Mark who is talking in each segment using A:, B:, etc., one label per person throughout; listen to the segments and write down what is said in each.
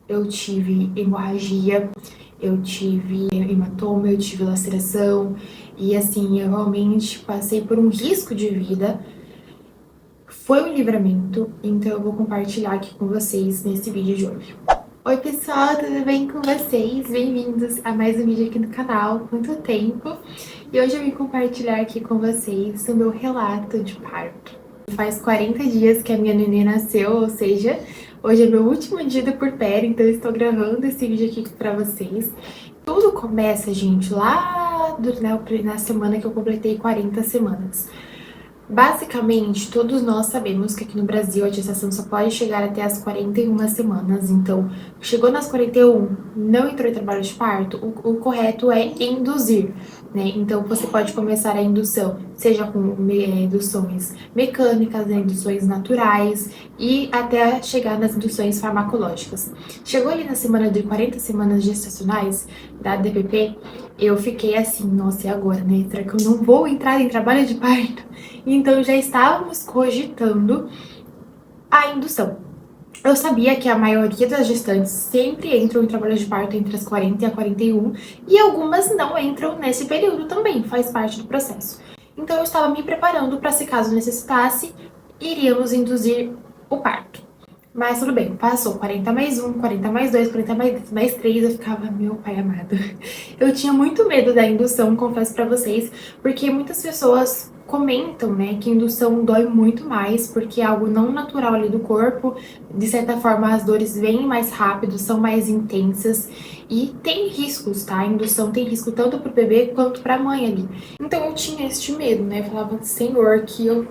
A: eu tive hemorragia, eu tive hematoma, eu tive laceração e assim, eu realmente passei por um risco de vida. Foi um livramento, então eu vou compartilhar aqui com vocês nesse vídeo de hoje. Oi pessoal, tudo bem com vocês? Bem-vindos a mais um vídeo aqui no canal, quanto tempo! E hoje eu vim compartilhar aqui com vocês o meu relato de parto. Faz 40 dias que a minha neném nasceu, ou seja, hoje é meu último dia do puerpério, então eu estou gravando esse vídeo aqui pra vocês. Tudo começa, gente, lá na semana que eu completei 40 semanas. Basicamente, todos nós sabemos que aqui no Brasil a gestação só pode chegar até as 41 semanas. Então, chegou nas 41, não entrou em trabalho de parto, o correto é induzir, né? Então, você pode começar a indução, seja com induções mecânicas, né, induções naturais e até chegar nas induções farmacológicas. Chegou ali na semana de 40 semanas gestacionais da DPP, eu fiquei assim, nossa, e agora, né? Será que eu não vou entrar em trabalho de parto? Então já estávamos cogitando a indução. Eu sabia que a maioria das gestantes sempre entram em trabalho de parto entre as 40 e a 41 e algumas não entram nesse período também, faz parte do processo. Então eu estava me preparando para, se caso necessitasse, iríamos induzir o parto. Mas tudo bem, passou 40 mais 1, 40 mais 2, 40 mais 3, eu ficava, meu pai amado. Eu tinha muito medo da indução, confesso pra vocês, porque muitas pessoas comentam, né, que indução dói muito mais, porque é algo não natural ali do corpo, de certa forma as dores vêm mais rápido, são mais intensas e tem riscos, tá? A indução tem risco tanto pro bebê quanto pra mãe ali. Então eu tinha este medo, né, eu falava, Senhor, que eu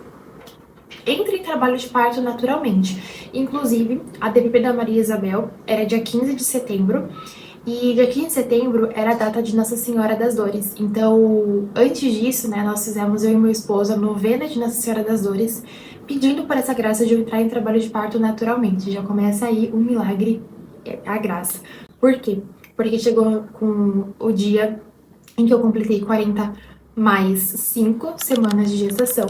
A: entre em trabalho de parto naturalmente. Inclusive, a DPP da Maria Isabel era dia 15 de setembro, e dia 15 de setembro era a data de Nossa Senhora das Dores. Então, antes disso, né, nós fizemos, eu e meu esposo, a novena de Nossa Senhora das Dores, pedindo por essa graça de eu entrar em trabalho de parto naturalmente. Já começa aí o milagre, a graça. Por quê? Porque chegou com o dia em que eu completei 40 mais 5 semanas de gestação.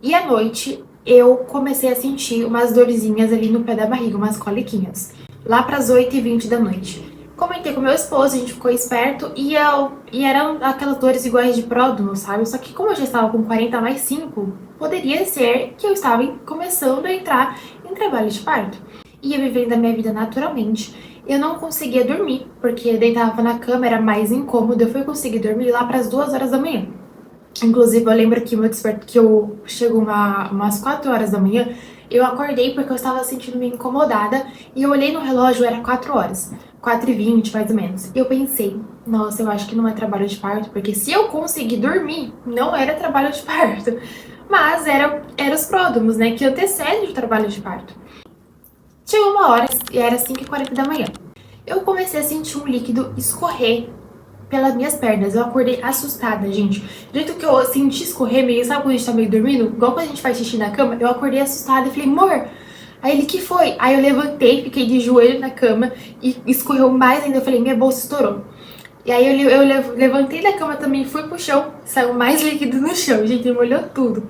A: E à noite eu comecei a sentir umas dorzinhas ali no pé da barriga, umas coliquinhas. Lá pras 8h20 da noite. Comentei com meu esposo, a gente ficou esperto e eram aquelas dores iguais de pródromo, sabe? Só que como eu já estava com 40 mais 5, poderia ser que eu estava começando a entrar em trabalho de parto. Ia vivendo a minha vida naturalmente. Eu não conseguia dormir, porque deitava na cama, era mais incômodo. Eu fui conseguir dormir lá para as 2 horas da manhã. Inclusive, eu lembro que eu chegou umas 4 horas da manhã, eu acordei porque eu estava sentindo me incomodada e eu olhei no relógio, era 4 horas, 4h20 mais ou menos. E eu pensei, nossa, eu acho que não é trabalho de parto, porque se eu conseguir dormir, não era trabalho de parto. Mas era os pródromos, né, que antecedem o trabalho de parto. Chegou uma hora e era 5h40 da manhã. Eu comecei a sentir um líquido escorrer pelas minhas pernas. Eu acordei assustada, gente. Do jeito que eu senti escorrer meio, sabe quando a gente tá meio dormindo? Igual quando a gente faz xixi na cama, eu acordei assustada e falei, amor. Aí ele, que foi? Aí eu levantei, fiquei de joelho na cama e escorreu mais ainda. Eu falei, minha bolsa estourou. E aí eu levantei da cama também, fui pro chão, saiu mais líquido no chão, gente, molhou tudo.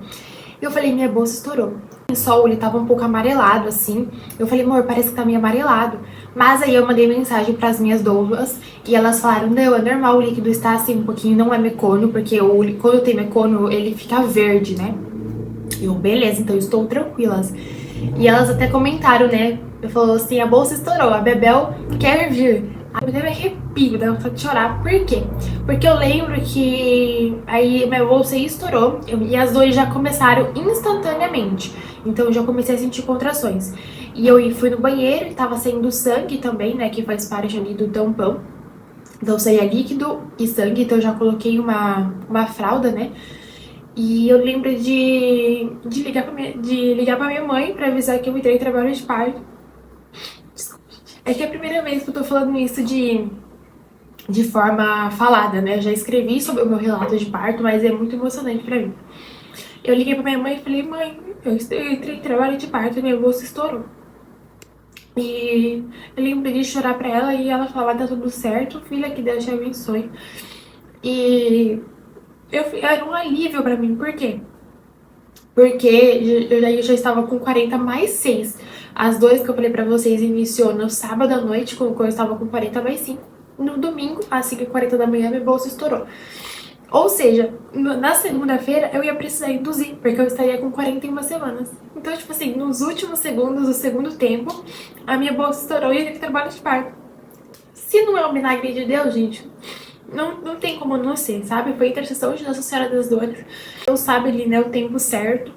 A: Eu falei, minha bolsa estourou. O sol, ele tava um pouco amarelado, assim. Eu falei, amor, parece que tá meio amarelado. Mas aí eu mandei mensagem pras minhas doullas e elas falaram, não, é normal, o líquido está assim um pouquinho, não é mecônio, porque quando tem mecônio, ele fica verde, né? Eu, beleza, então eu estou tranquilas. E elas até comentaram, né? Eu falou assim, a bolsa estourou, a Bebel quer vir. Aí me deu um arrepio, dava vontade de chorar. Por quê? Porque eu lembro que aí minha bolsa estourou e as dores já começaram instantaneamente. Então eu já comecei a sentir contrações. E eu fui no banheiro e tava saindo sangue também, né? Que faz parte ali do tampão. Então saía líquido e sangue, então eu já coloquei uma fralda, né? E eu lembro de ligar pra minha mãe pra avisar que eu entrei em trabalho de parto. É que é a primeira vez que eu tô falando isso de forma falada, né? Eu já escrevi sobre o meu relato de parto, mas é muito emocionante pra mim. Eu liguei pra minha mãe e falei, mãe, eu entrei em trabalho de parto e minha bolsa estourou. E eu lembro de chorar pra ela e ela falava, tá tudo certo, filha, que Deus te abençoe. E era um alívio pra mim, por quê? Porque eu já estava com 40 mais 6. As dores que eu falei pra vocês iniciou no sábado à noite, quando eu estava com 40/5. No domingo, às 5h40 da manhã, minha bolsa estourou. Ou seja, na segunda-feira eu ia precisar induzir, porque eu estaria com 41 semanas. Então, tipo assim, nos últimos segundos do segundo tempo, a minha bolsa estourou e eu ia ter que trabalhar de parto. Se não é um milagre de Deus, gente, não tem como não ser, sabe? Foi a intercessão de Nossa Senhora das Dores. Deus sabe ali, né, o tempo certo.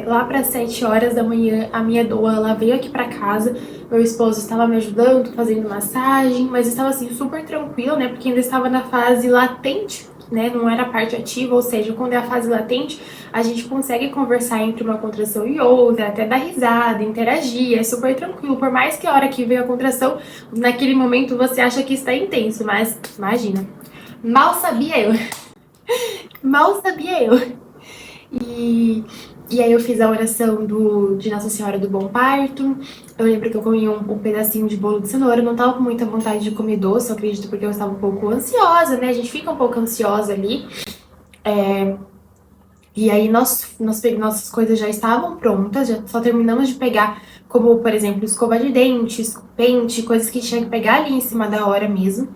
A: Lá para 7 horas da manhã, a minha doula, ela veio aqui para casa. Meu esposo estava me ajudando, fazendo massagem, mas estava assim super tranquilo, né? Porque ainda estava na fase latente, né? Não era a parte ativa, ou seja, quando é a fase latente, a gente consegue conversar entre uma contração e outra, até dar risada, interagir, é super tranquilo. Por mais que a hora que veio a contração, naquele momento você acha que está intenso, mas imagina, mal sabia eu. Mal sabia eu. E aí eu fiz a oração de Nossa Senhora do Bom Parto. Eu lembro que eu comi um pedacinho de bolo de cenoura. Eu não tava com muita vontade de comer doce, eu acredito, porque eu estava um pouco ansiosa, né? A gente fica um pouco ansiosa ali. E aí nossas coisas já estavam prontas, já só terminamos de pegar, como, por exemplo, escova de dentes, pente, coisas que tinha que pegar ali em cima da hora mesmo.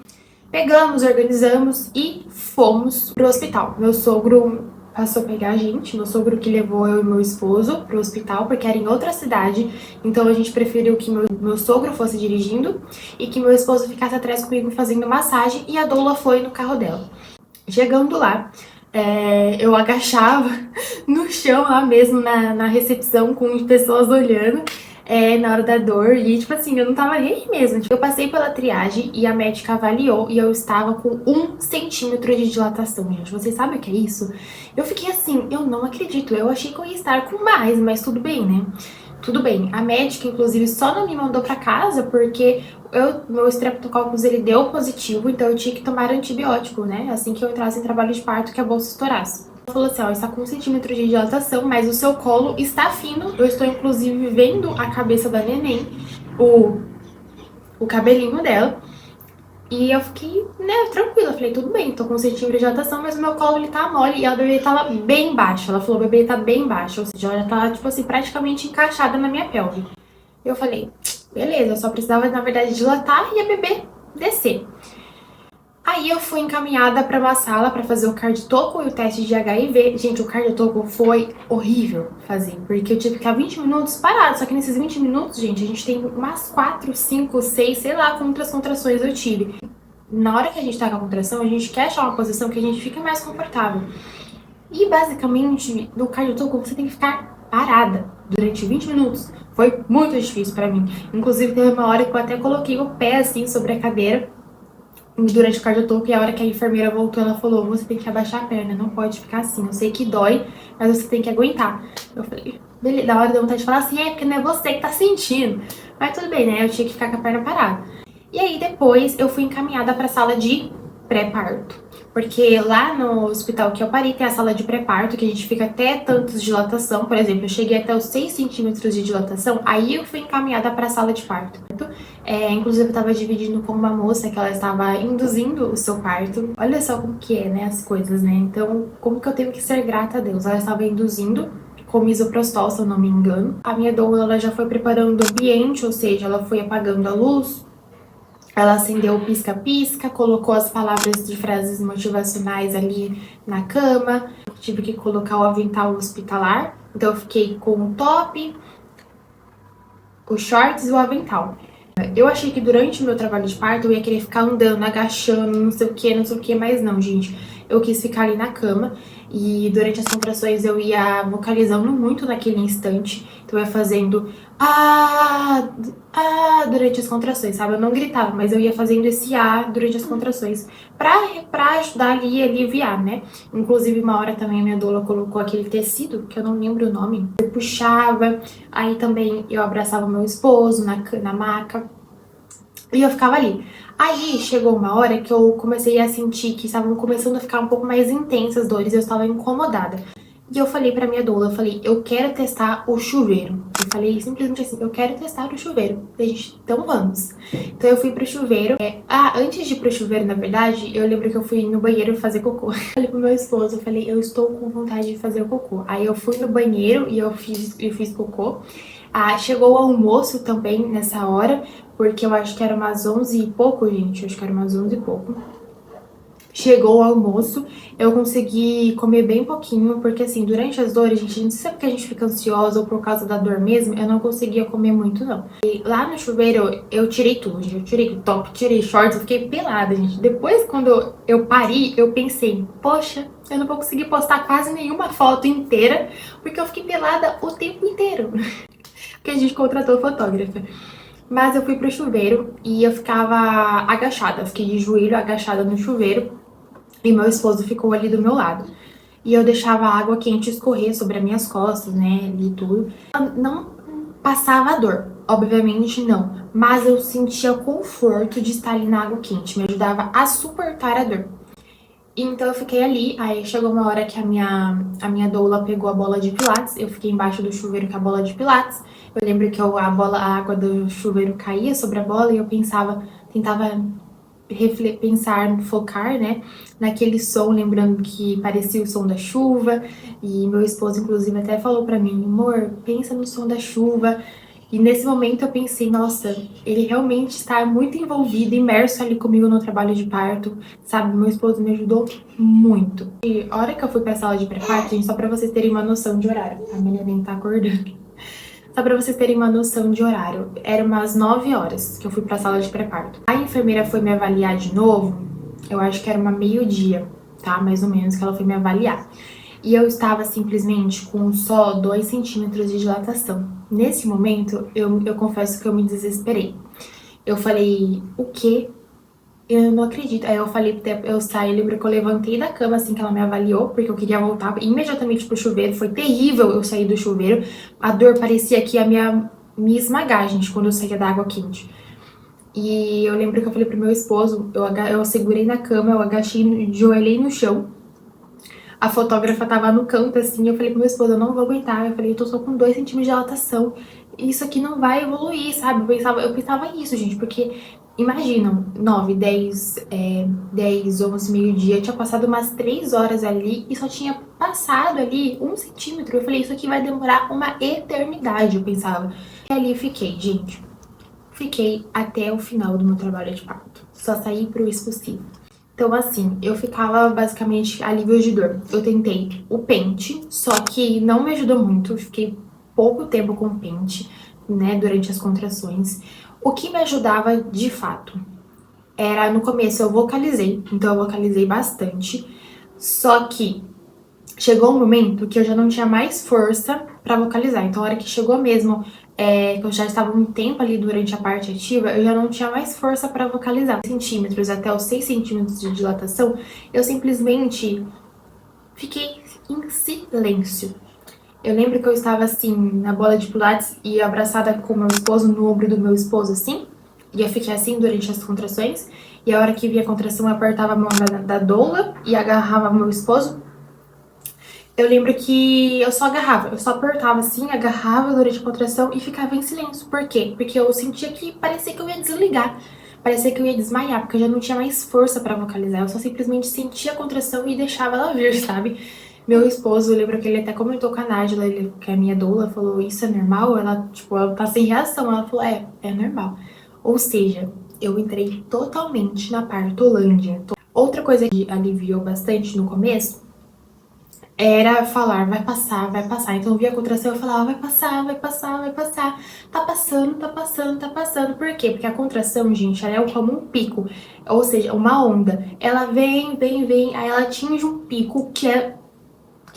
A: Pegamos, organizamos e fomos pro hospital. Meu sogro passou a pegar a gente, meu sogro que levou eu e meu esposo pro hospital, porque era em outra cidade, então a gente preferiu que meu sogro fosse dirigindo e que meu esposo ficasse atrás comigo fazendo massagem, e a doula foi no carro dela. Chegando lá, eu agachava no chão lá mesmo, na recepção, com pessoas olhando. Na hora da dor, e tipo assim, eu não tava nem aí mesmo. Eu passei pela triagem e a médica avaliou e eu estava com 1 centímetro de dilatação, gente. Vocês sabem o que é isso? Eu fiquei assim, eu não acredito, eu achei que eu ia estar com mais, mas tudo bem, né? Tudo bem. A médica, inclusive, só não me mandou pra casa porque meu streptococcus, ele deu positivo, então eu tinha que tomar antibiótico, né? Assim que eu entrasse em trabalho de parto, que a bolsa estourasse. Falou assim, ó, está com 1 centímetro de dilatação, mas o seu colo está fino. Eu estou, inclusive, vendo a cabeça da neném, o cabelinho dela. E eu fiquei, né, tranquila. Falei, tudo bem, tô com 1 centímetro de dilatação, mas o meu colo, ele tá mole. E a bebê tava bem baixa. Ela falou, o bebê tá bem baixo, ou seja, ela já tá, tipo assim, praticamente encaixada na minha pelve. Eu falei, beleza, eu só precisava, na verdade, dilatar e a bebê descer. Aí eu fui encaminhada para uma sala para fazer o cardiotoco e o teste de HIV. Gente, o cardiotoco foi horrível fazer, porque eu tive que ficar 20 minutos parado. Só que nesses 20 minutos, gente, a gente tem umas 4, 5, 6, sei lá quantas contrações eu tive. Na hora que a gente tá com a contração, a gente quer achar uma posição que a gente fique mais confortável. E basicamente, no cardiotoco você tem que ficar parada durante 20 minutos. Foi muito difícil para mim. Inclusive, teve uma hora que eu até coloquei o pé assim sobre a cadeira durante o cardiotoco, e a hora que a enfermeira voltou, ela falou, você tem que abaixar a perna, não pode ficar assim, eu sei que dói, mas você tem que aguentar. Eu falei, beleza, da hora deu vontade de falar assim, porque não é você que tá sentindo. Mas tudo bem, né, eu tinha que ficar com a perna parada. E aí depois eu fui encaminhada pra sala de pré-parto. Porque lá no hospital que eu parei tem a sala de pré-parto, que a gente fica até tantos de dilatação. Por exemplo, eu cheguei até os 6 centímetros de dilatação, aí eu fui encaminhada para a sala de parto. Inclusive eu estava dividindo com uma moça que ela estava induzindo o seu parto. Olha só como que é, né, as coisas, né? Então, como que eu tenho que ser grata a Deus? Ela estava induzindo com misoprostol, se eu não me engano. A minha doula, ela já foi preparando o ambiente, ou seja, ela foi apagando a luz. Ela acendeu o pisca-pisca, colocou as palavras de frases motivacionais ali na cama. Tive que colocar o avental hospitalar. Então eu fiquei com o top, os shorts e o avental. Eu achei que durante o meu trabalho de parto eu ia querer ficar andando, agachando, não sei o que, mas não, gente. Eu quis ficar ali na cama e durante as contrações eu ia vocalizando muito naquele instante. Então eu ia fazendo durante as contrações, sabe? Eu não gritava, mas eu ia fazendo esse durante as contrações pra ajudar ali e aliviar, né? Inclusive uma hora também a minha doula colocou aquele tecido, que eu não lembro o nome. Eu puxava, aí também eu abraçava o meu esposo na maca. E eu ficava ali. Aí chegou uma hora que eu comecei a sentir que estavam começando a ficar um pouco mais intensas as dores, eu estava incomodada. E eu falei pra minha doula, eu falei, eu quero testar o chuveiro. Eu falei simplesmente assim, eu quero testar o chuveiro. Então vamos. Então eu fui pro chuveiro. Antes de ir pro chuveiro, na verdade, eu lembro que eu fui no banheiro fazer cocô. Eu falei pro meu esposo, eu falei, eu estou com vontade de fazer o cocô. Aí eu fui no banheiro e eu fiz cocô. Chegou o almoço também nessa hora, porque eu acho que era umas 11 e pouco, gente. Eu acho que era umas 11 e pouco. Chegou o almoço, eu consegui comer bem pouquinho, porque assim, durante as dores, gente, não sei se é porque a gente fica ansiosa ou por causa da dor mesmo, eu não conseguia comer muito, não. E lá no chuveiro, eu tirei tudo, gente. Eu tirei top, tirei shorts, eu fiquei pelada, gente. Depois, quando eu parei, eu pensei, poxa, eu não vou conseguir postar quase nenhuma foto inteira, porque eu fiquei pelada o tempo inteiro. Porque a gente contratou fotógrafa. Mas eu fui pro chuveiro e eu ficava agachada, eu fiquei de joelho agachada no chuveiro e meu esposo ficou ali do meu lado. E eu deixava a água quente escorrer sobre as minhas costas, né, ali tudo. Eu não passava dor, obviamente não, mas eu sentia conforto de estar ali na água quente, me ajudava a suportar a dor. Então eu fiquei ali, aí chegou uma hora que a minha doula pegou a bola de pilates, eu fiquei embaixo do chuveiro com a bola de pilates. Eu lembro que a água do chuveiro caía sobre a bola e eu tentava pensar, focar, né, naquele som, lembrando que parecia o som da chuva, e meu esposo, inclusive, até falou pra mim, amor, pensa no som da chuva, e nesse momento eu pensei, nossa, ele realmente está muito envolvido, imerso ali comigo no trabalho de parto, sabe, meu esposo me ajudou muito. E a hora que eu fui pra sala de pré-parto, gente, só pra vocês terem uma noção de horário, a menina nem tá acordando. Só pra vocês terem uma noção de horário, era umas 9 horas que eu fui pra sala de pré-parto. A enfermeira foi me avaliar de novo, eu acho que era uma meio-dia, tá? Mais ou menos, que ela foi me avaliar. E eu estava simplesmente com só 2 centímetros de dilatação. Nesse momento, eu confesso que eu me desesperei. Eu falei, o quê? Eu não acredito. Aí eu falei, eu saí, lembro que eu levantei da cama assim que ela me avaliou, porque eu queria voltar imediatamente pro chuveiro. Foi terrível eu sair do chuveiro. A dor parecia que ia me esmagar, gente, quando eu saía da água quente. E eu lembro que eu falei pro meu esposo, eu segurei na cama, eu agachei, joelhei no chão. A fotógrafa tava no canto, assim, eu falei pro meu esposo, eu não vou aguentar. Eu falei, eu tô só com 2 centímetros de dilatação. Isso aqui não vai evoluir, sabe? Eu pensava isso, gente, porque imaginam, 9, 10, 11, meio-dia, tinha passado umas 3 horas ali e só tinha passado ali 1 centímetro. Eu falei, isso aqui vai demorar uma eternidade, eu pensava. E ali fiquei, gente. Fiquei até o final do meu trabalho de parto. Só saí pro expulsivo. Então, assim, eu ficava basicamente alívio de dor. Eu tentei o pente, só que não me ajudou muito. Eu fiquei pouco tempo com o pente, né, durante as contrações. O que me ajudava de fato era no começo eu vocalizei, então eu vocalizei bastante. Só que chegou um momento que eu já não tinha mais força pra vocalizar. Então, a hora que chegou mesmo, que eu já estava um tempo ali durante a parte ativa, eu já não tinha mais força pra vocalizar. Centímetros até os 6 centímetros de dilatação, eu simplesmente fiquei em silêncio. Eu lembro que eu estava assim, na bola de pilates e abraçada com meu esposo, no ombro do meu esposo, assim. E eu fiquei assim durante as contrações. E a hora que via a contração, eu apertava a mão da doula e agarrava meu esposo. Eu lembro que eu só agarrava, eu só apertava assim, agarrava durante a contração e ficava em silêncio. Por quê? Porque eu sentia que parecia que eu ia desligar, parecia que eu ia desmaiar, porque eu já não tinha mais força pra vocalizar. Eu só simplesmente sentia a contração e deixava ela vir, sabe? Meu esposo, eu lembro que ele até comentou com a Nájila, que é a minha doula, falou, isso é normal? Ela, tipo, ela tá sem reação. Ela falou, é normal. Ou seja, eu entrei totalmente na partolândia. Outra coisa que aliviou bastante no começo era falar, vai passar, vai passar. Então eu via a contração, eu falava, vai passar, vai passar, vai passar. Tá passando, tá passando, tá passando. Por quê? Porque a contração, gente, ela é como um pico, ou seja, uma onda. Ela vem, vem, vem, aí ela atinge um pico que é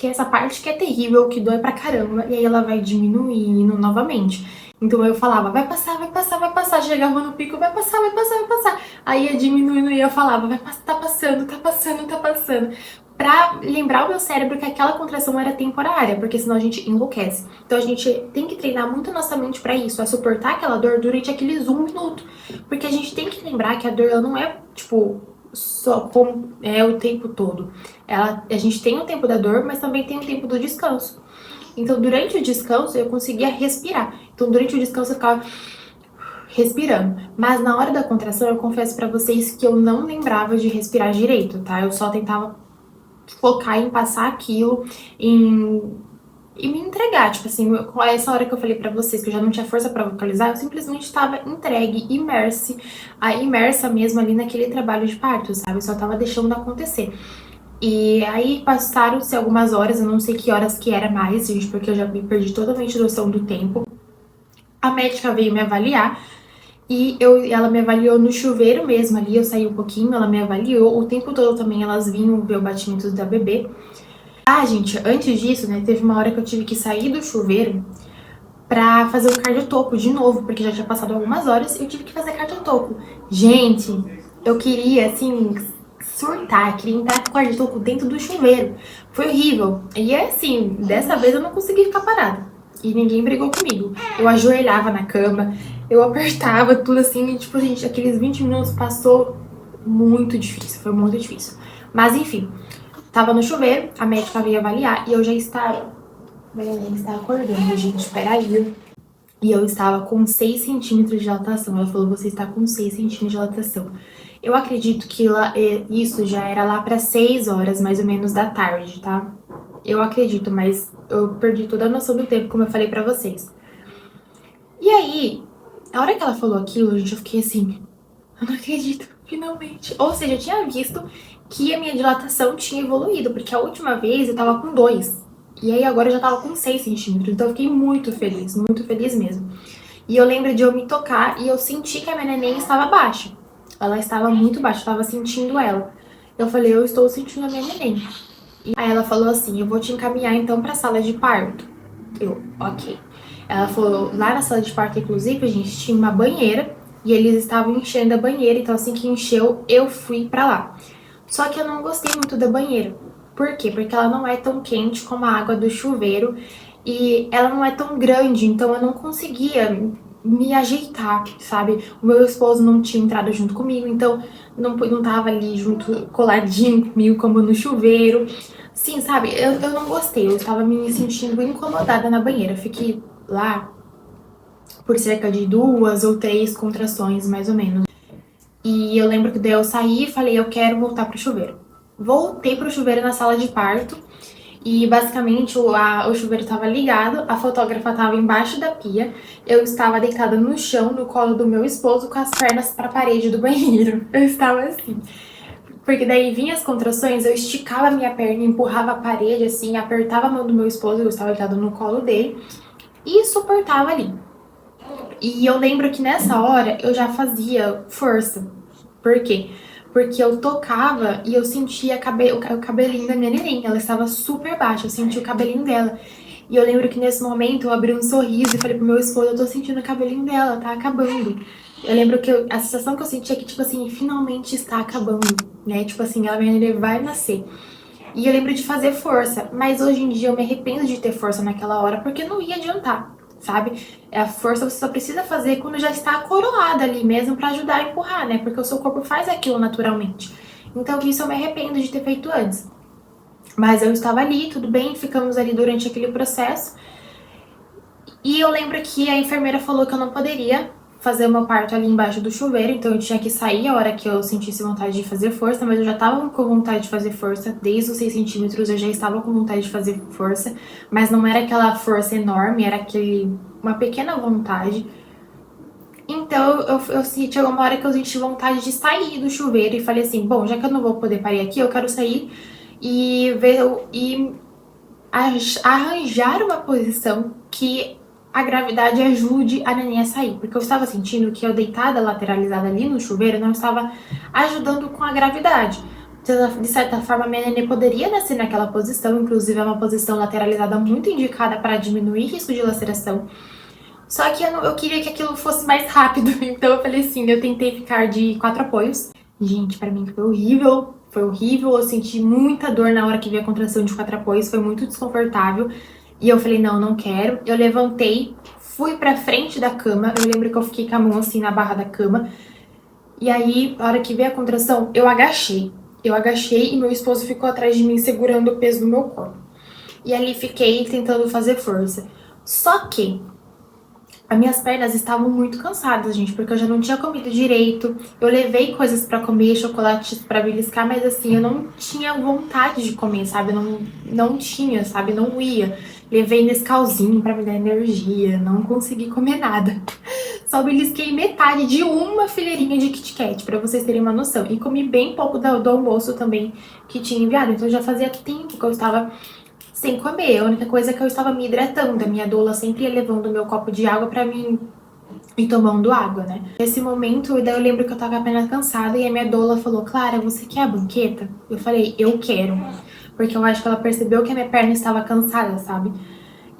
A: essa parte que é terrível, que dói pra caramba, e aí ela vai diminuindo novamente. Então eu falava, vai passar, vai passar, vai passar. Chegava no pico, vai passar, vai passar, vai passar. Aí ia diminuindo e eu falava, vai passar, tá passando, tá passando, tá passando. Pra lembrar o meu cérebro que aquela contração era temporária, porque senão a gente enlouquece. Então a gente tem que treinar muito a nossa mente pra isso, a suportar aquela dor durante aqueles 1 minuto. Porque a gente tem que lembrar que a dor ela não é, tipo, só como é o tempo todo. A gente tem o tempo da dor, mas também tem o tempo do descanso. Então, durante o descanso, eu conseguia respirar. Então, durante o descanso, eu ficava respirando. Mas na hora da contração, eu confesso pra vocês que eu não lembrava de respirar direito, tá? Eu só tentava focar em passar aquilo, em e me entregar. Tipo assim, com essa hora que eu falei pra vocês que eu já não tinha força pra vocalizar, eu simplesmente estava entregue, imersa mesmo ali naquele trabalho de parto, sabe? Eu só tava deixando acontecer. E aí passaram-se algumas horas, eu não sei que horas que era mais, gente, porque eu já me perdi totalmente noção do tempo. A médica veio me avaliar e ela me avaliou no chuveiro mesmo ali, eu saí um pouquinho, ela me avaliou. O tempo todo também elas vinham ver o batimento da bebê. Ah, gente, antes disso, né, teve uma hora que eu tive que sair do chuveiro pra fazer o cardiotoco de novo, porque já tinha passado algumas horas e eu tive que fazer cardiotoco. Gente, eu queria, assim, surtar, queria entrar com o cardiotoco dentro do chuveiro. Foi horrível. E assim, dessa vez eu não consegui ficar parada. E ninguém brigou comigo. Eu ajoelhava na cama, eu apertava tudo assim, e tipo, gente, aqueles 20 minutos passou muito difícil, foi muito difícil. Mas enfim, tava no chuveiro, a médica veio avaliar e eu já estava. Meu neném está acordando, gente, peraí. E eu estava com 6 centímetros de dilatação. Ela falou, você está com 6 centímetros de dilatação. Eu acredito que isso já era lá para 6 horas, mais ou menos, da tarde, tá? Eu acredito, mas eu perdi toda a noção do tempo, como eu falei pra vocês. E aí, a hora que ela falou aquilo, gente, eu fiquei assim, eu não acredito, finalmente. Ou seja, eu tinha visto que a minha dilatação tinha evoluído, porque a última vez eu tava com 2. E aí agora eu já tava com 6 centímetros. Então eu fiquei muito feliz mesmo. E eu lembro de eu me tocar e eu senti que a minha neném estava baixa. Ela estava muito baixa, eu tava sentindo ela. Eu falei, eu estou sentindo a minha neném. E aí ela falou assim, eu vou te encaminhar então pra sala de parto. Eu, ok. Ela falou, lá na sala de parto, inclusive, a gente tinha uma banheira e eles estavam enchendo a banheira, então assim que encheu, eu fui pra lá. Só que eu não gostei muito da banheira. Por quê? Porque ela não é tão quente como a água do chuveiro e ela não é tão grande, então eu não conseguia me ajeitar, sabe? O meu esposo não tinha entrado junto comigo, então não tava ali junto, coladinho comigo, como no chuveiro. Sim, sabe? Eu não gostei, eu estava me sentindo incomodada na banheira. Eu fiquei lá por cerca de 2 ou 3 contrações, mais ou menos. E eu lembro que daí eu saí e falei, eu quero voltar pro chuveiro. Voltei pro chuveiro na sala de parto e basicamente o chuveiro estava ligado, a fotógrafa estava embaixo da pia, eu estava deitada no chão, no colo do meu esposo, com as pernas para a parede do banheiro. Eu estava assim. Porque daí vinha as contrações, eu esticava a minha perna, empurrava a parede assim, apertava a mão do meu esposo, eu estava deitado no colo dele, e suportava ali. E eu lembro que nessa hora eu já fazia força. Por quê? Porque eu tocava e eu sentia o cabelinho da minha neném. Ela estava super baixa, eu sentia o cabelinho dela. E eu lembro que nesse momento eu abri um sorriso e falei pro meu esposo, eu tô sentindo o cabelinho dela, tá acabando. Eu lembro que a sensação que eu sentia é que, tipo assim, finalmente está acabando, né? Tipo assim, ela minha neném vai nascer. E eu lembro de fazer força, mas hoje em dia eu me arrependo de ter força naquela hora, porque não ia adiantar, sabe? A força você só precisa fazer quando já está coroada ali mesmo pra ajudar a empurrar, né? Porque o seu corpo faz aquilo naturalmente. Então isso eu me arrependo de ter feito antes. Mas eu estava ali, tudo bem, ficamos ali durante aquele processo. E eu lembro que a enfermeira falou que eu não poderia fazer o meu parto ali embaixo do chuveiro, então eu tinha que sair a hora que eu sentisse vontade de fazer força, mas eu já tava com vontade de fazer força, desde os 6 centímetros eu já estava com vontade de fazer força, mas não era aquela força enorme, era uma pequena vontade. Então eu senti uma hora que eu senti vontade de sair do chuveiro e falei assim, bom, já que eu não vou poder parir aqui, eu quero sair e ver e arranjar uma posição que a gravidade ajude a neném a sair, porque eu estava sentindo que eu deitada lateralizada ali no chuveiro não estava ajudando com a gravidade. De certa forma, minha neném poderia nascer naquela posição, inclusive é uma posição lateralizada muito indicada para diminuir risco de laceração. Só que eu queria que aquilo fosse mais rápido, então eu falei assim, eu tentei ficar de 4 apoios. Gente, pra mim foi horrível, eu senti muita dor na hora que vi a contração de 4 apoios, foi muito desconfortável. E eu falei, não, não quero. Eu levantei, fui pra frente da cama, eu lembro que eu fiquei com a mão assim na barra da cama. E aí, na hora que veio a contração, eu agachei. Eu agachei e meu esposo ficou atrás de mim segurando o peso do meu corpo. E ali fiquei tentando fazer força. Só que as minhas pernas estavam muito cansadas, gente, porque eu já não tinha comido direito. Eu levei coisas pra comer, chocolates pra beliscar, mas assim, eu não tinha vontade de comer, sabe? Não tinha, sabe? Não ia. levei Nescauzinho pra me dar energia, não consegui comer nada. Só belisquei metade de uma fileirinha de Kit Kat, pra vocês terem uma noção. E comi bem pouco do almoço também que tinha enviado. Então já fazia tempo que eu estava sem comer. A única coisa é que eu estava me hidratando. A minha doula sempre ia levando o meu copo de água pra mim ir tomando água, né? Nesse momento, daí eu lembro que eu tava apenas cansada e a minha doula falou: Clara, você quer a banqueta? Eu falei: eu quero. Porque eu acho que ela percebeu que a minha perna estava cansada, sabe?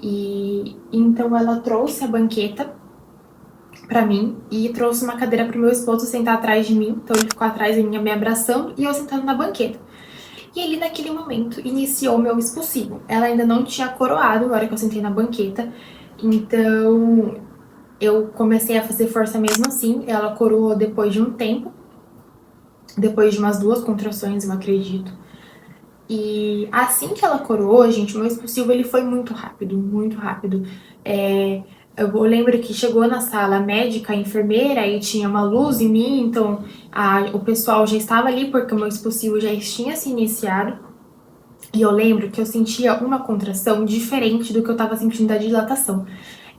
A: E então ela trouxe a banqueta pra mim e trouxe uma cadeira pro meu esposo sentar atrás de mim. Então ele ficou atrás de mim me abraçando e eu sentando na banqueta. E ali naquele momento iniciou o meu expulsivo. Ela ainda não tinha coroado na hora que eu sentei na banqueta. Então eu comecei a fazer força mesmo assim. Ela coroou depois de um tempo. Depois de umas 2 contrações, eu acredito. E assim que ela coroou, gente, o meu expulsivo ele foi muito rápido, muito rápido. Eu lembro que chegou na sala médica, a enfermeira, e tinha uma luz em mim, então o pessoal já estava ali porque o meu expulsivo já tinha se iniciado. E eu lembro que eu sentia uma contração diferente do que eu tava sentindo da dilatação.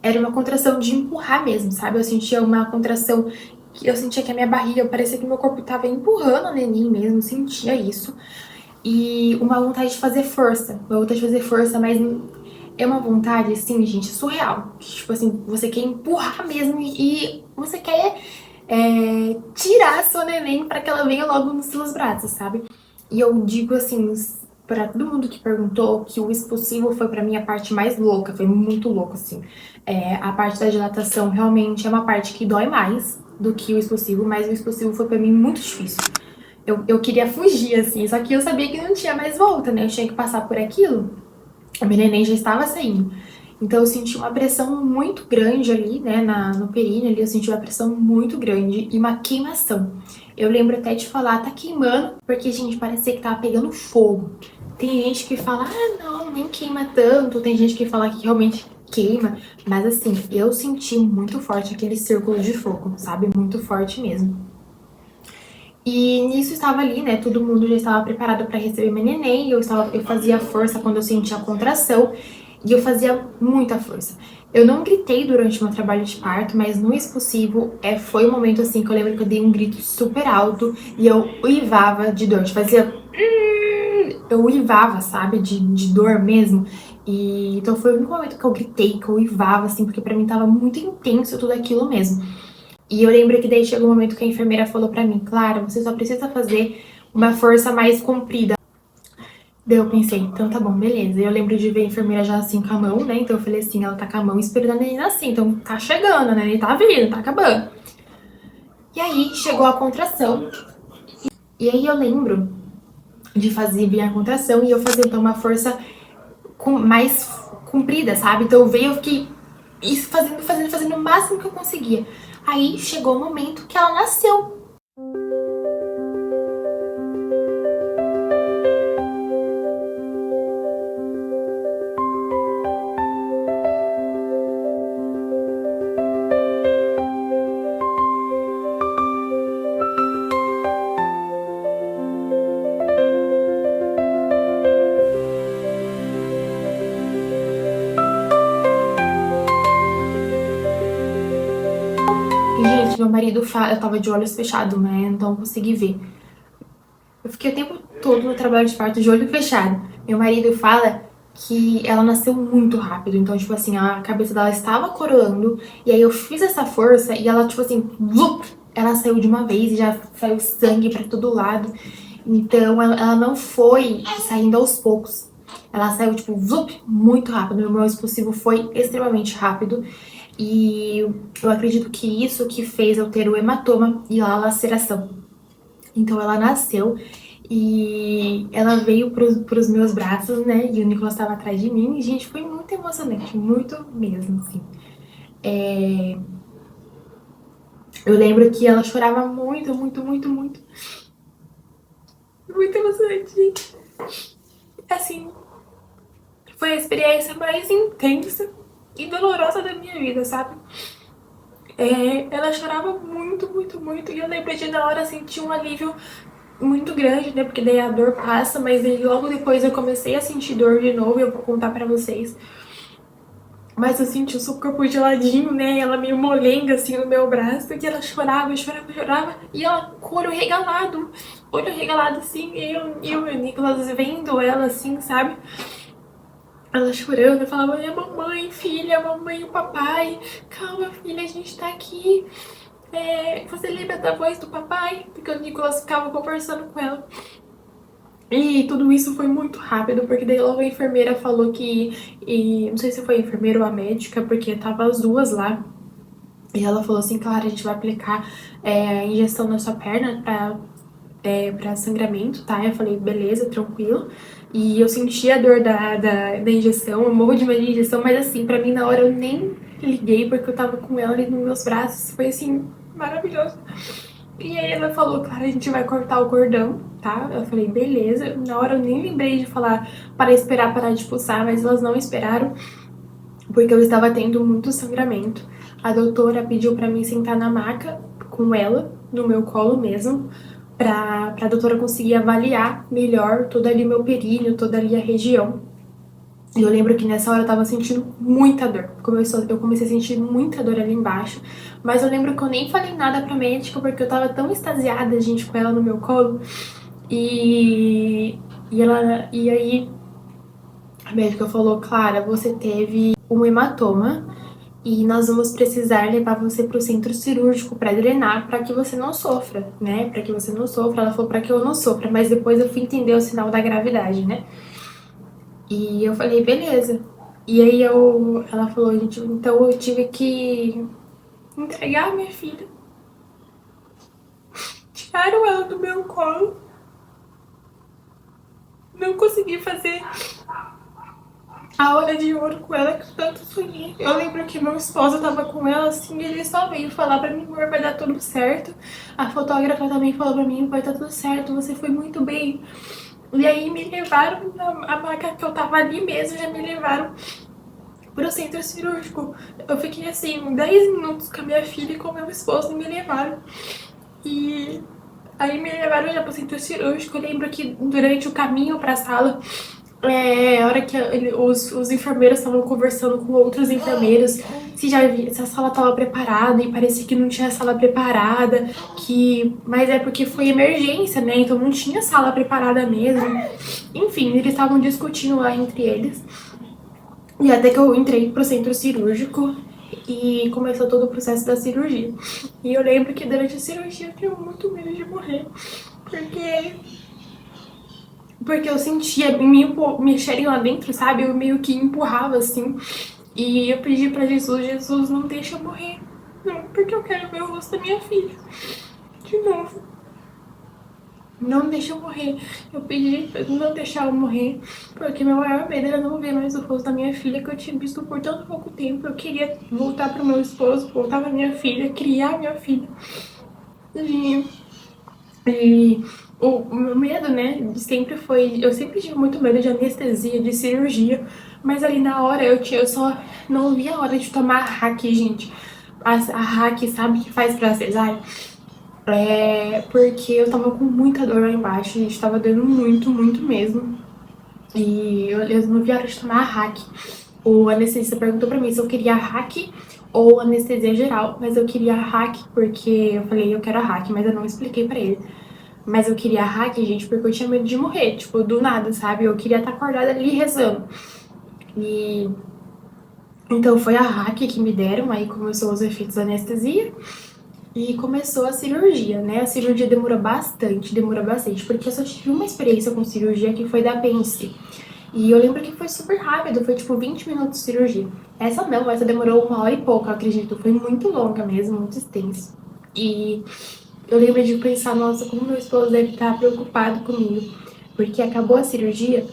A: Era uma contração de empurrar mesmo, sabe? Eu sentia uma contração que eu sentia que a minha barriga, parecia que meu corpo tava empurrando o neném mesmo, sentia isso. E uma vontade de fazer força, mas é uma vontade, assim, gente, surreal. Tipo assim, você quer empurrar mesmo e você quer tirar a sua neném pra que ela venha logo nos seus braços, sabe? E eu digo assim, pra todo mundo que perguntou, que o expulsivo foi pra mim a parte mais louca, foi muito louco, assim. A parte da dilatação realmente é uma parte que dói mais do que o expulsivo, mas o expulsivo foi pra mim muito difícil. Eu queria fugir, assim, só que eu sabia que não tinha mais volta, né? Eu tinha que passar por aquilo. A minha neném já estava saindo. Então eu senti uma pressão muito grande ali, né, no períneo ali, eu senti uma pressão muito grande e uma queimação. Eu lembro até de falar, tá queimando, porque, gente, parecia que tava pegando fogo. Tem gente que fala, não, nem queima tanto, tem gente que fala que realmente queima, mas assim, eu senti muito forte aquele círculo de fogo, sabe? Muito forte mesmo. E nisso estava ali, né? Todo mundo já estava preparado para receber minha neném. Eu fazia força quando eu sentia a contração e eu fazia muita força. Eu não gritei durante o meu trabalho de parto, mas no expulsivo foi um momento assim que eu lembro que eu dei um grito super alto e eu uivava de dor. Fazia. Eu uivava, sabe? De dor mesmo. E então foi o único momento que eu gritei, que eu uivava, assim, porque pra mim tava muito intenso tudo aquilo mesmo. E eu lembro que daí chegou um momento que a enfermeira falou pra mim, Clara, você só precisa fazer uma força mais comprida. Daí eu pensei, então tá bom, beleza. E eu lembro de ver a enfermeira já assim com a mão, né? Então eu falei assim, ela tá com a mão esperando a neném assim, então tá chegando, a neném tá vindo, tá acabando. E aí chegou a contração. E aí eu lembro de fazer vir a contração e eu fazer então uma força mais comprida, sabe? Então eu fiquei isso fazendo o máximo que eu conseguia. Aí chegou o momento que ela nasceu. Gente, meu marido fala, eu tava de olhos fechados, né? Então eu consegui ver. Eu fiquei o tempo todo no trabalho de parto de olho fechado. Meu marido fala que ela nasceu muito rápido. Então, tipo assim, a cabeça dela estava coroando. E aí eu fiz essa força e ela, tipo assim, vup, ela saiu de uma vez e já saiu sangue pra todo lado. Então, ela não foi saindo aos poucos. Ela saiu, tipo, vup, muito rápido. O meu expulsivo foi extremamente rápido. E eu acredito que isso que fez eu ter o hematoma e a laceração. Então ela nasceu e ela veio pros meus braços, né? E o Nicolas estava atrás de mim. E, gente, foi muito emocionante, muito mesmo, assim. Eu lembro que ela chorava muito, muito, muito, muito. Muito emocionante, gente. Assim, foi a experiência mais intensa e dolorosa da minha vida, sabe? Ela chorava muito, muito, muito. E eu lembro de na hora sentir um alívio muito grande, né? Porque daí a dor passa, mas aí logo depois eu comecei a sentir dor de novo e eu vou contar pra vocês. Mas eu senti o seu corpo geladinho, né? Ela meio molenga, assim, no meu braço. E ela chorava, chorava, chorava. E ela com o olho regalado, assim. E o Nicolas vendo ela, assim, sabe? Ela chorando, eu falava, é mamãe, filha, mamãe e o papai. Calma, filha, a gente tá aqui. Você lembra da voz do papai? Porque o Nicolas ficava conversando com ela. E tudo isso foi muito rápido, porque daí logo a enfermeira falou que... E não sei se foi a enfermeira ou a médica, porque tava as duas lá. E ela falou assim, claro, a gente vai aplicar a injeção na sua perna pra sangramento, tá? Eu falei, beleza, tranquilo. E eu senti a dor da injeção, eu morro de medo de injeção, mas assim, pra mim na hora eu nem liguei, porque eu tava com ela ali nos meus braços, foi assim, maravilhoso. E aí ela falou, claro, a gente vai cortar o cordão, tá? Eu falei, beleza. Na hora eu nem lembrei de falar para esperar parar de pulsar, mas elas não esperaram, porque eu estava tendo muito sangramento. A doutora pediu pra mim sentar na maca com ela, no meu colo mesmo, pra doutora conseguir avaliar melhor todo ali meu períneo, toda ali a região. E eu lembro que nessa hora eu tava sentindo muita dor. Eu comecei a sentir muita dor ali embaixo. Mas eu lembro que eu nem falei nada pra médica, porque eu tava tão extasiada, gente, com ela no meu colo. E aí a médica falou, Clara, você teve um hematoma e nós vamos precisar levar você pro centro cirúrgico pra drenar, pra que você não sofra, né? Pra que você não sofra. Ela falou pra que eu não sofra, mas depois eu fui entender o sinal da gravidade, né? E eu falei, beleza. E aí ela falou, gente, então eu tive que entregar a minha filha. Tiraram ela do meu colo. Não consegui fazer a hora de ouro com ela que eu tanto sonhei. Eu lembro que meu esposo tava com ela assim, e ele só veio falar pra mim, amor, vai dar tudo certo. A fotógrafa também falou pra mim, vai dar tudo certo, você foi muito bem. E aí me levaram, a maca que eu tava ali mesmo, já me levaram pro centro cirúrgico. Eu fiquei assim, 10 minutos com a minha filha e com o meu esposo e me levaram. E aí me levaram já pro centro cirúrgico. Eu lembro que durante o caminho pra sala, a hora que os enfermeiros estavam conversando com outros enfermeiros, se a sala estava preparada, e parecia que não tinha sala preparada, mas é porque foi emergência, né? Então não tinha sala preparada mesmo. Enfim, eles estavam discutindo lá entre eles. E até que eu entrei pro centro cirúrgico e começou todo o processo da cirurgia. E eu lembro que durante a cirurgia eu tinha muito medo de morrer, porque eu sentia me mexerem lá dentro, sabe? Eu meio que empurrava assim. E eu pedi pra Jesus, Jesus, não deixa eu morrer. Não, porque eu quero ver o rosto da minha filha. De novo. Não deixa eu morrer. Eu pedi pra não deixar eu morrer, porque meu maior medo era não ver mais o rosto da minha filha, que eu tinha visto por tanto pouco tempo. Eu queria voltar pro meu esposo, voltar pra minha filha, criar minha filha. E o meu medo, né, sempre foi... Eu sempre tive muito medo de anestesia, de cirurgia, mas ali na hora eu só não vi a hora de tomar a hack, gente. A hack, sabe, que faz pra cesárea? Porque eu tava com muita dor lá embaixo, a gente tava dando muito, muito mesmo. E eu não vi a hora de tomar a hack. O anestesista perguntou pra mim se eu queria a hack ou anestesia geral, mas eu queria a hack porque eu falei, eu quero a hack, mas eu não expliquei pra ele. Mas eu queria a hack, gente, porque eu tinha medo de morrer, tipo, do nada, sabe? Eu queria estar acordada ali rezando. E então foi a hack que me deram, aí começou os efeitos da anestesia e começou a cirurgia, né? A cirurgia demora bastante, porque eu só tive uma experiência com cirurgia que foi da apêndice. E eu lembro que foi super rápido, foi tipo 20 minutos de cirurgia. Essa não, essa demorou 1 hora e pouco, eu acredito. Foi muito longa mesmo, muito extensa. E eu lembro de pensar, nossa, como meu esposo deve estar preocupado comigo. Porque acabou a cirurgia,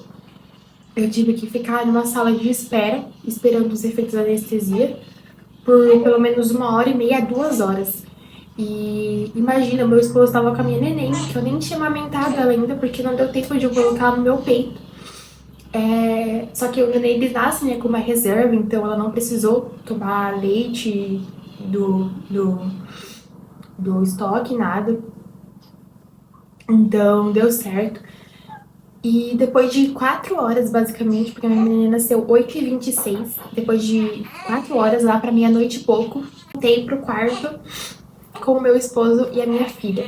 A: eu tive que ficar numa sala de espera, esperando os efeitos da anestesia, por pelo menos 1 hora e meia, 2 horas. E imagina, meu esposo estava com a minha neném, que eu nem tinha amamentado ela ainda, porque não deu tempo de eu colocar ela no meu peito. Só que o neném, ele nasce, né, com uma reserva, então ela não precisou tomar leite do estoque, nada. Então, deu certo. E depois de 4 horas, basicamente, porque a minha menina nasceu 8h26, depois de 4 horas, lá pra meia-noite e pouco, voltei pro quarto com o meu esposo e a minha filha.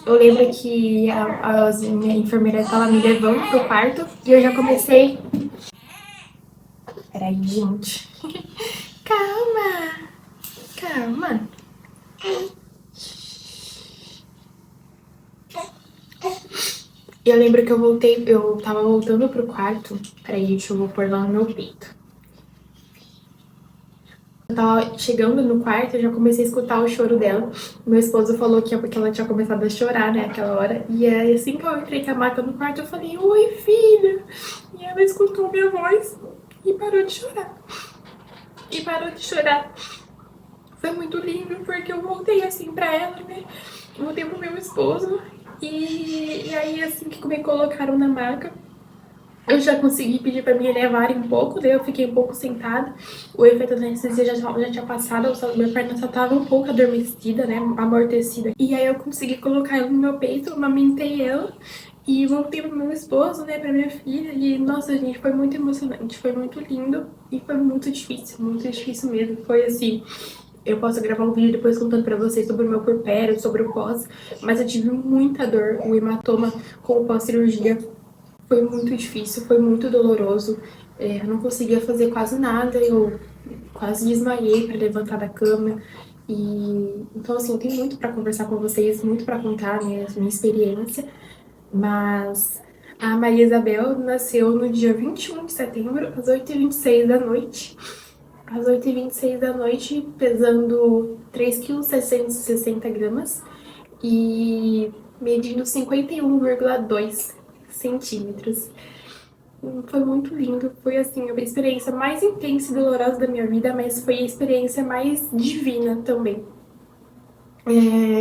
A: Eu lembro que a minha enfermeira estava me levando pro quarto e eu já comecei. Peraí, gente. Calma, calma. Eu lembro que eu tava voltando pro quarto. Peraí, gente, eu vou pôr lá no meu peito. Eu tava chegando no quarto, eu já comecei a escutar o choro dela. Meu esposo falou que é porque ela tinha começado a chorar, né, aquela hora. E aí, assim que eu entrei com a maca no quarto, eu falei, oi, filha. E ela escutou minha voz e parou de chorar. E parou de chorar. Foi muito lindo, porque eu voltei assim pra ela, né? Voltei pro meu esposo. E aí, assim que me colocaram na maca, eu já consegui pedir pra me levarem um pouco, daí eu fiquei um pouco sentada. O efeito da anestesia já tinha passado, minha perna só tava um pouco adormecida, né? Amortecida. E aí eu consegui colocar ela no meu peito, amamentei ela. E voltei pro meu esposo, né, pra minha filha. E, nossa, gente, foi muito emocionante, foi muito lindo. E foi muito difícil mesmo. Foi assim, eu posso gravar um vídeo depois contando pra vocês sobre o meu puerpério, sobre o pós. Mas eu tive muita dor, o hematoma com o pós-cirurgia. Foi muito difícil, foi muito doloroso. Eu não conseguia fazer quase nada, eu quase desmaiei para levantar da cama. E então, assim, eu tenho muito para conversar com vocês, muito para contar, né, minha experiência. Mas a Maria Isabel nasceu no dia 21 de setembro, às 8h26 da noite. Às 8h26 da noite, pesando 3,660 kg e medindo 51,2 centímetros. Foi muito lindo, foi assim, a experiência mais intensa e dolorosa da minha vida, mas foi a experiência mais divina também.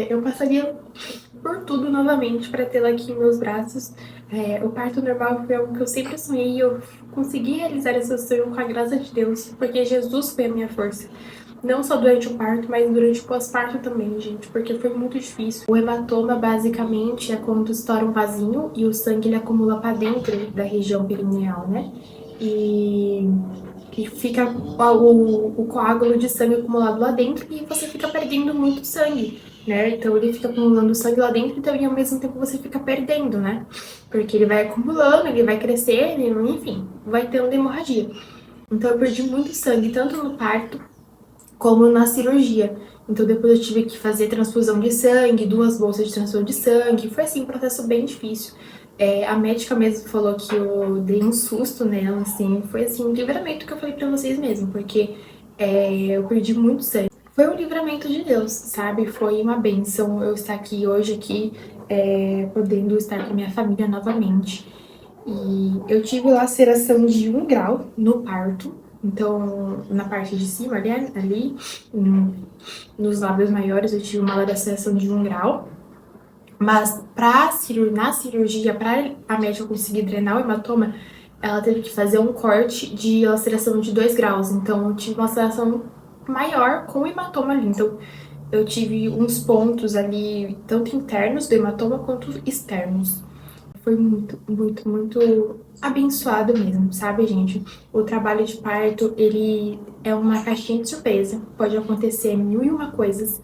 A: Eu passaria por tudo novamente para tê-la aqui em meus braços. O parto normal foi algo que eu sempre sonhei e eu consegui realizar esse sonho com a graça de Deus, porque Jesus foi a minha força. Não só durante o parto, mas durante o pós-parto também, gente, porque foi muito difícil. O hematoma, basicamente, é quando estoura um vasinho e o sangue ele acumula para dentro da região perineal, né? E que fica o coágulo de sangue acumulado lá dentro e você fica perdendo muito sangue, né? Então ele fica acumulando sangue lá dentro, então e ao mesmo tempo você fica perdendo, né? Porque ele vai acumulando, ele vai crescendo, enfim, vai tendo hemorragia. Então eu perdi muito sangue, tanto no parto como na cirurgia. Então depois eu tive que fazer transfusão de sangue, 2 bolsas de transfusão de sangue. Foi assim, um processo bem difícil. A médica mesmo falou que eu dei um susto nela, assim. Foi assim, um livramento que eu falei pra vocês mesmo, porque eu perdi muito sangue. Foi um livramento de Deus, sabe? Foi uma bênção eu estar aqui hoje, podendo estar com a minha família novamente. E eu tive laceração de 1 grau no parto. Então, na parte de cima, ali nos lábios maiores, eu tive uma laceração de 1 grau. Mas na cirurgia, para a médica conseguir drenar o hematoma, ela teve que fazer um corte de laceração de 2 graus. Então, eu tive uma laceração maior com o hematoma ali. Então, eu tive uns pontos ali, tanto internos do hematoma quanto externos. Foi muito abençoado mesmo, sabe, gente? O trabalho de parto, ele é uma caixinha de surpresa. Pode acontecer mil e uma coisas,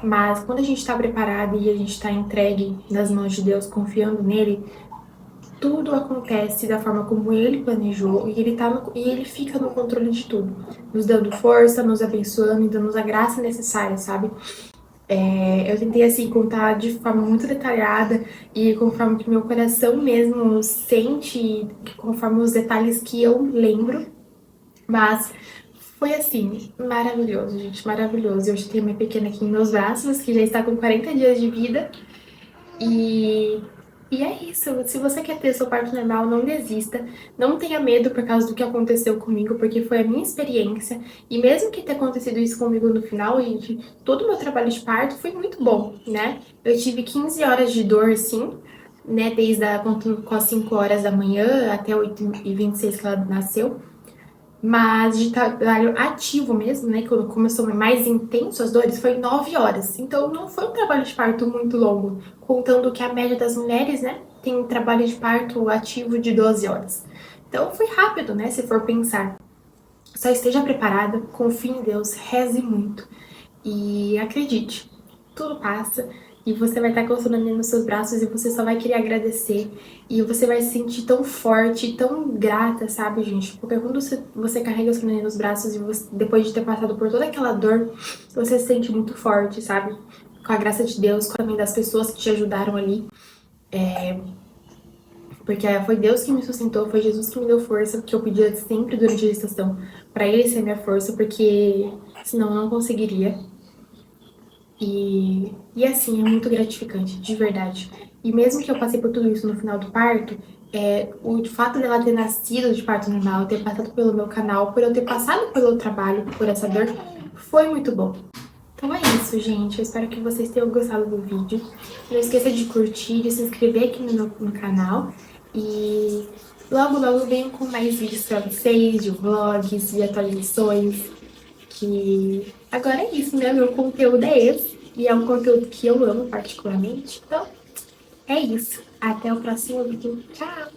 A: mas quando a gente tá preparado e a gente tá entregue nas mãos de Deus, confiando nele, tudo acontece da forma como ele planejou e ele fica no controle de tudo, nos dando força, nos abençoando e dando a graça necessária, sabe? Eu tentei, assim, contar de forma muito detalhada e conforme que meu coração mesmo sente, conforme os detalhes que eu lembro, mas foi, assim, maravilhoso, gente, maravilhoso. Eu já tenho minha pequena aqui em meus braços, que já está com 40 dias de vida, e, e é isso. Se você quer ter seu parto normal, não desista. Não tenha medo por causa do que aconteceu comigo, porque foi a minha experiência. E mesmo que tenha acontecido isso comigo no final, gente, todo o meu trabalho de parto foi muito bom, né? Eu tive 15 horas de dor, sim, né? Contando com as 5 horas da manhã até 8h26 que ela nasceu. Mas de trabalho ativo mesmo, né, quando começou mais intenso as dores, foi 9 horas. Então não foi um trabalho de parto muito longo, contando que a média das mulheres, né, tem um trabalho de parto ativo de 12 horas. Então foi rápido, né, se for pensar. Só esteja preparada, confie em Deus, reze muito e acredite, tudo passa e você vai estar com a sua neném nos seus braços e você só vai querer agradecer e você vai se sentir tão forte, tão grata, sabe, gente? Porque quando você carrega a sua neném nos braços e você, depois de ter passado por toda aquela dor, você se sente muito forte, sabe? Com a graça de Deus, com a também das pessoas que te ajudaram ali. Porque foi Deus que me sustentou, foi Jesus que me deu força, que eu pedia sempre durante a gestação, para Ele ser minha força, porque senão eu não conseguiria. E assim, é muito gratificante, de verdade. E mesmo que eu passei por tudo isso no final do parto, o fato dela ter nascido de parto normal, ter passado pelo meu canal, por eu ter passado pelo trabalho, por essa dor, foi muito bom. Então é isso, gente. Eu espero que vocês tenham gostado do vídeo. Não esqueça de curtir, de se inscrever aqui no canal. E logo, logo venho com mais vídeos pra vocês, de vlogs, de atualizações. Que agora é isso, né? Meu conteúdo é esse. E é um conteúdo que eu amo particularmente. Então, é isso. Até o próximo vídeo. Tchau!